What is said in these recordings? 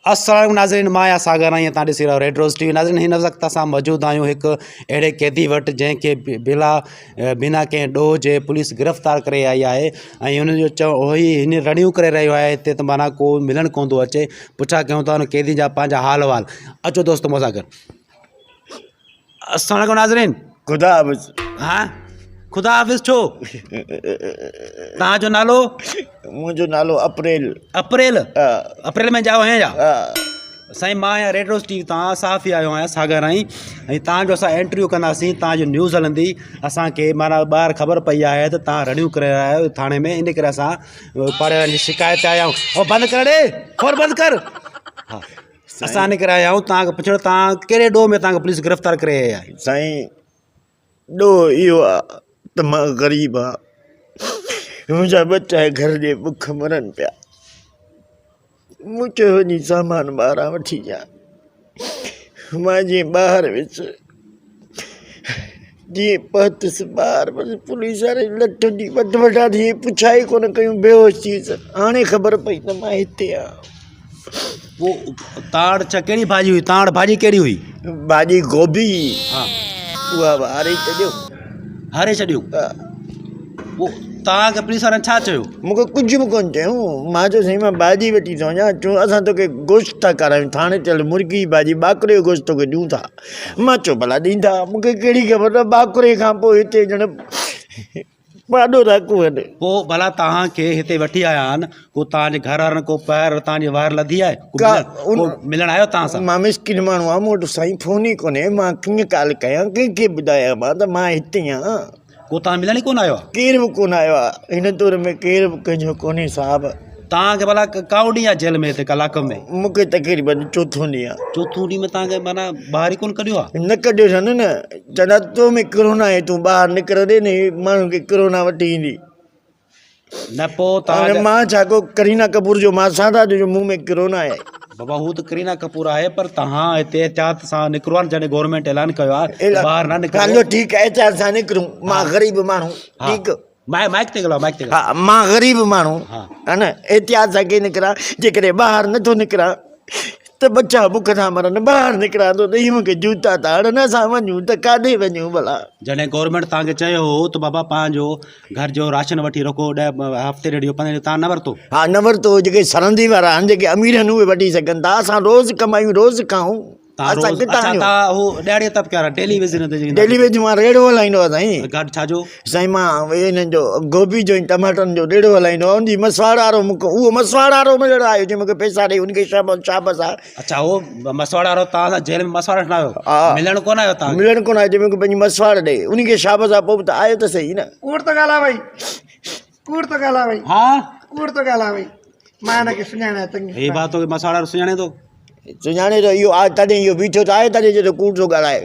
अस्सलाम नाज़रीन माया सागर आई तव्हां ॾिसी रहियो रेड रोज़ टीवी नाज़रीन हिन वक़्तु असां मौजूदु आहियूं हिकु अहिड़े कैदी वटि जंहिंखे बिना कंहिं ॾोह जे पुलिस गिरफ़्तार करे आई आहे ऐं हुनजो हिन रड़ियूं करे रहियो आहे हिते त माना को मिलणु कोन थो अचे पुछा कयूं था हुन कैदी जा पंहिंजा हाल अहवाल अचो दोस्त मूं सां गॾु अस्सलाम वालेकुम नाज़रीन खुदा हाफ़िज़ हाँ खुदा हाफ़िज़ छो तव्हांजो नालो मुंहिंजो नालो अप्रैल अप्रैल में जाओ हैं जा साईं मां आहियां रेड रोज़ टीवी तां साफ़ी आयो आहियां सागर आई ऐं तव्हांजो असां इंटरव्यू कंदासीं तव्हांजो न्यूज़ हलंदी असांखे माना ॿाहिरि ख़बर पई आहे त तव्हां रड़ियूं करे रहिया आहियो थाणे में इन करे असां पाड़े वारनि जी शिकायत आया आहियूं बंदि कर ॾे खोर बंदि कर हा असां इन करे आया आहियूं तव्हांखे पुछणो तव्हां कहिड़े ॾोह में तव्हांखे पुलिस गिरफ़्तार करे आई आहे साईं ॾोह इहो आहे त मां ग़रीब आहियां मुंहिंजा बच्चा घर जे बुख मरनि पिया मूं चयो वञी सामान ॿाहिरां वठी अचां मां जीअं ॿाहिरि वियुसि जीअं पहुतुसि ॿाहिरि बसि पुलिस वारे लठ जी वॾा थी पुछा ई कोन कयूं बेहोश थी वियुसि हाणे ख़बर पई त मां हिते आहियां पोइ ताड़ छा कहिड़ी भाॼी हुई ताड़ भाॼी कहिड़ी हुई भाॼी गोभी हा उहा हारे छॾियो हारे छॾियो पोइ तव्हांखे पुलिस वारनि छा चयो मूंखे कुझु बि कोन चयूं मां चयो साईं मां भाॼी वठी थो वञा चयो असां तोखे गोश्त था करायूं थाणे चल मुर्गी जी भाॼी ॿाकरे जो गोश्त तोखे ॾियूं था मां चयो भला ॾींदा मूंखे कहिड़ी ख़बर आहे ॿाकरे खां पोइ हिते ॼण पाॾो था कुहनि पोइ भला तव्हांखे हिते वठी आया आहिनि को तव्हांजे घर वारनि को पैर तव्हांजी वार लधी आहे को मिलणु आयो तव्हां सां मां मिस्किन माण्हू आहियां मूं वटि साईं फोन ई कोन्हे मां कीअं ॻाल्हि कयां कंहिंखे ॿुधायां मां त मां हिते आहियां को तव्हां मिलण ई कोन आयो आहे केरु बि कोन आयो आहे हिन दौर में केरु बि कंहिंजो कोन्हे साहिबु तव्हांखे भला काओ ॾींहुं आहे जेल में हिते कलाक में मूंखे तक़रीबन चोथों ॾींहुं आहे चोथों ॾींहुं में तव्हांखे माना ॿाहिरि ई कोन कढियो आहे न कढियो अथनि न चवंदा तो में कोरोना आहे तूं ॿाहिरि निकिरंदे न माण्हुनि खे कोरोना वठी ईंदी न पोइ तव्हां मां छा को करीना कपूर जो मां सादा जो मुंहुं में कोरोना आहे बाबा हू त करीना कपूर आहे पर तव्हां हिते एहतियात सां निकिरो आहे जॾहिं गवर्नमेंट ऐलान कयो आहे ॿाहिरि न निकिरो हलो ठीकु आहे एहतियात सां निकिरूं मां ग़रीब माण्हू ठीकु माइक ते ॻाल्हायो माइक ते हा मां ग़रीब माण्हू है न एहतियात सां कीअं निकिरां जेकॾहिं ॿाहिरि नथो निकिरां त बच्चा बुख था मरनि ॿाहिरि निकिरां थो त इहे मूंखे जूता था हड़नि असां वञूं त काॾे वञूं भला जॾहिं गवर्नमेंट तव्हांखे चयो हो त बाबा पंहिंजो घर जो राशन वठी रखो 10 हफ़्ते ॾेढ 15 ॾींहं तव्हां न वरितो हा न वरितो जेके सरंदी वारा आहिनि जेके अमीर आहिनि उहे वठी सघनि था असां रोज़ु कमायूं रोज़ु खाऊं डेली वेज मां रेड़ो हलाईंदो आहियां साईं छाजो साईं मां हिननि जो गोभी जो टमाटनि जो रेड़ो हलाईंदो आहियां उनजी मसवाड़ वारो मूंखे उहो मसवाड़ वारो मिलणु आयो जे मूंखे पैसा ॾेई उनखे शाबस आहे अच्छा उहो मसवाड़ वारो तव्हां सां जेल में मसवाड़ वठणु आयो हा मिलणु कोन आयो तव्हां मिलणु कोन आयो जे मूंखे पंहिंजी मसवाड़ ॾे उनखे शाबस आहे पोइ त आयो त सही न कूड़ तो ॻाल्हाए भई कूड़ तो ॻाल्हाए भई हा कूड़ तो ॻाल्हाए भई मां हिनखे सुञाणा चङी ही बात तो मसवाड़ वारो सुञाणे थो सुञाणे थो इहो आहे तॾहिं इहो बीठो त आहे तॾहिं जो कूड़ थो ॻाल्हाए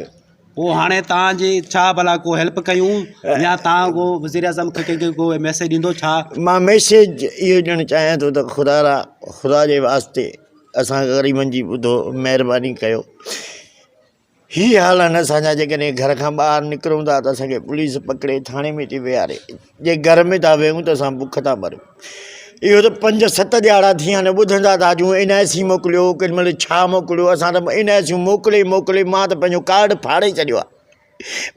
पोइ हाणे तव्हांजी छा भला को हेल्प कयूं या तव्हां को वज़ीर आज़म खे कंहिंखे को मैसेज ॾींदो छा मां मैसेज इहो ॾियणु चाहियां थो त ख़ुदा जे वास्ते असां ग़रीबनि जी ॿुधो महिरबानी कयो हीअ हाल आहिनि असांजा जेकॾहिं घर खां ॿाहिरि निकिरूं था त असांखे पुलिस पकिड़े थाणे में थी विहारे जे घर में था वेहूं त असां बुख था मरूं इहो त 5-7 ॾियारा थी विया आहिनि ॿुधंदा था अचूं NIC मोकिलियो केॾी महिल छा मोकिलियो असां त NIC मोकिले मां त पंहिंजो कार्ड फाड़े छॾियो आहे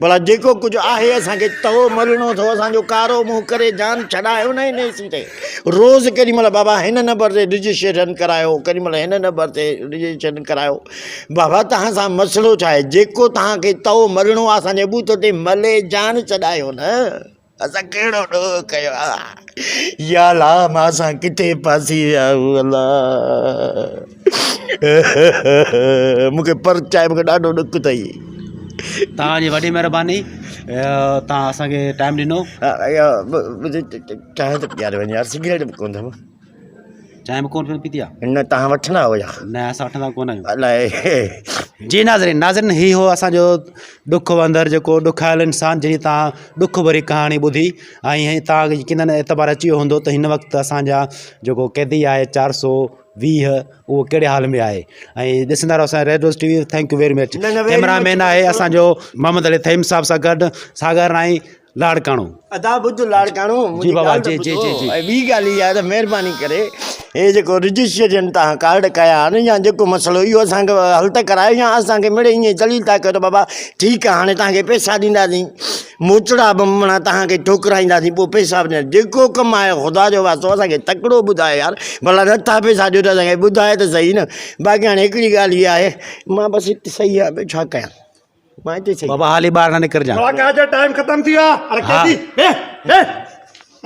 भला जेको कुझु आहे असांखे तओ मलणो अथव असांजो कारो मुंहुं करे जान छॾायो न NIC ते रोज़ु केॾी महिल बाबा हिन नंबर ते रजिस्ट्रेशन करायो केॾी महिल हिन नंबर ते रजिस्ट्रेशन करायो बाबा तव्हां सां मसइलो छा आहे जेको तव्हांखे तओ मलणो आहे असांजे बूथ ते मले जान छॾायो न असां कहिड़ो ॾोह कयो आहे या ला मां असां किथे फासी विया अला मूंखे परचाए मूंखे ॾाढो ॾुख अथई तव्हांजी वॾी महिरबानी तव्हां असांखे टाइम ॾिनो चांहि त पीआरे वञे यार सिगरेट बि कोन अथव चांहि बि कोन पीती आहे न तव्हां वठंदा हुआ न असां वठंदा कोन आहियूं अलाए जी नाज़रीन ही हो असांजो ॾुख अंदरि जेको ॾुखायल इंसानु जंहिं तव्हां ॾुख भरी कहाणी ॿुधी ऐं तव्हांखे यकीनन एतबार अची वियो हूंदो त हिन वक़्तु असांजा जेको कैदी आहे 420 उहो कहिड़े हाल में आहे ऐं ॾिसंदा रहो असांजे Red Rose TV thank you very much cameraman आहे असांजो मोहम्मद अली थईम साहब सां गॾु सागर राई लाड़काणो अदा ॿुध लाड़काणो जी बाबा, जी, जी, जी, जी। ऐं ॿी ॻाल्हि इहा आहे त महिरबानी करे हे जेको रजिस्ट्रेशन तव्हां कार्ड कया आहिनि या जेको मसइलो इहो असांखे हल त करायो या असांखे मिड़े ईअं दलील था कयो त बाबा ठीकु आहे हाणे तव्हांखे पैसा ॾींदासीं मोचड़ा बि माना तव्हांखे ठोकराईंदासीं पोइ पैसा बि ॾींदा जेको कमु आहे ख़ुदा जो वास्तो असांखे तकिड़ो ॿुधाए यार भला नथा पैसा ॾियो त असांखे ॿुधाए त सही न बाक़ी हाणे हिकिड़ी ॻाल्हि इहा आहे मां बसि हिते सही आहे छा कयां मां हिते सही बाबा हाली ॿाहिरि न निकिरजां मुलाक़ात जो टाइम ख़त्म थी वियो आहे अरे हा। कैदी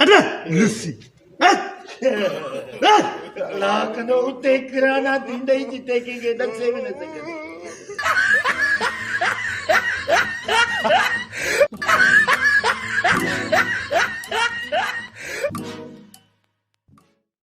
हट लुसी लाखनो उते किराना थींदई जिते कंहिंखे नसे बि न सघंदी